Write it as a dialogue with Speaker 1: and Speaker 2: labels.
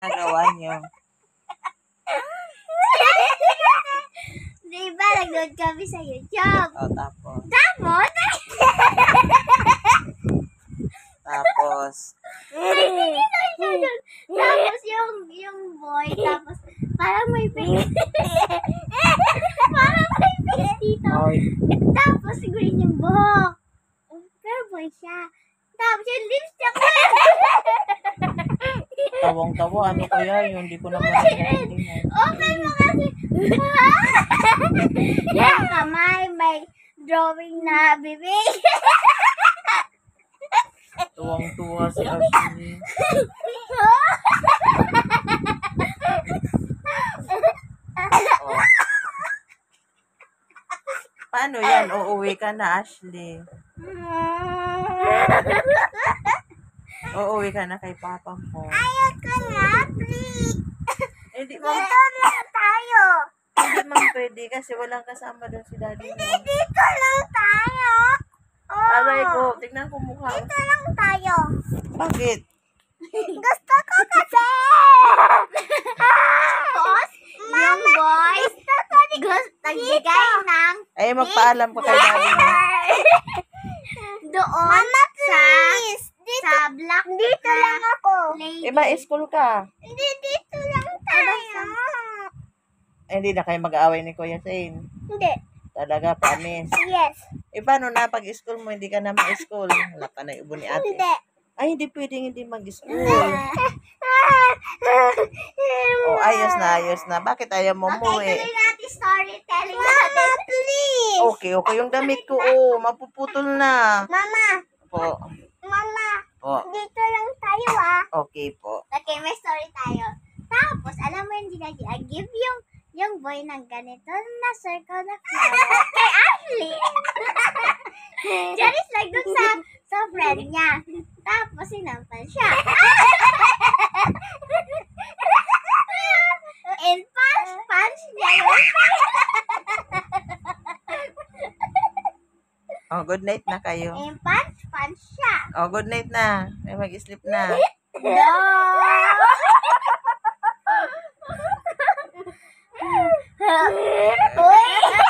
Speaker 1: Nagawa niyo.
Speaker 2: Diba, nag-load kami sa YouTube.
Speaker 1: O, tapos.
Speaker 2: Tapos,
Speaker 1: Tapos.
Speaker 2: tapos yung boy, tapos parang may face. Parang may face dito.
Speaker 1: Oy.
Speaker 2: Tapos siguro yung buhok. Pero boy siya. Tapos yung lips niya.
Speaker 1: Tawang-tawa. Ano kaya yun? Hindi ko naman naiintindihan.
Speaker 2: Open mo kasi. Yung kamay, may drawing na bibig.
Speaker 1: Tuwang-tuwa si Ashley. Oh. Paano yan? Uuwi ka na, Ashley. Uuwi ka na kay papa mo.
Speaker 2: Ayaw ko na, please.
Speaker 1: Hindi mo,
Speaker 2: lang tayo.
Speaker 1: hindi man pwede kasi walang kasama doon si daddy mo.
Speaker 2: Dito lang tayo.
Speaker 1: Aray ko, tignan ko mukha.
Speaker 2: Dito lang tayo.
Speaker 1: Bakit?
Speaker 2: Gusto ko kasi. Boss, yung boys, nagbigay ng
Speaker 1: Ay, magpaalam ko kay daddy mo.
Speaker 2: doon Mama, please. Sa black. Dito lang ako.
Speaker 1: Iba, school ka.
Speaker 2: Hindi, dito lang tayo.
Speaker 1: Ay, hindi na kayo mag-aaway ni Kuya Zane.
Speaker 2: Hindi.
Speaker 1: Talaga, promise.
Speaker 2: Yes.
Speaker 1: Eh, paano na pag-school mo, hindi ka na mag-school? Wala ka na ibo ni ate.
Speaker 2: Hindi.
Speaker 1: Ay, hindi pwedeng hindi mag-school. Oh, ayos na. Bakit ayaw mo
Speaker 2: Okay,
Speaker 1: umuwi?
Speaker 2: tuloy natin storytelling natin. Mama, please.
Speaker 1: Okay. Yung damit ko, oh, mapuputol na.
Speaker 2: Mama.
Speaker 1: Po.
Speaker 2: Mama.
Speaker 1: Po.
Speaker 2: Dito lang tayo
Speaker 1: Okay po.
Speaker 2: Okay, may story tayo. Tapos, alam mo yung ginagawa, I give yung boy ng ganito na circle na flower kay Ashley. Charis like dun sa friend niya. Tapos, sinampal siya. And punch niya yun.
Speaker 1: Oh, good night na kayo.
Speaker 2: And punch siya.
Speaker 1: Oh, good night na. May mag-sleep na.
Speaker 2: No! Uy!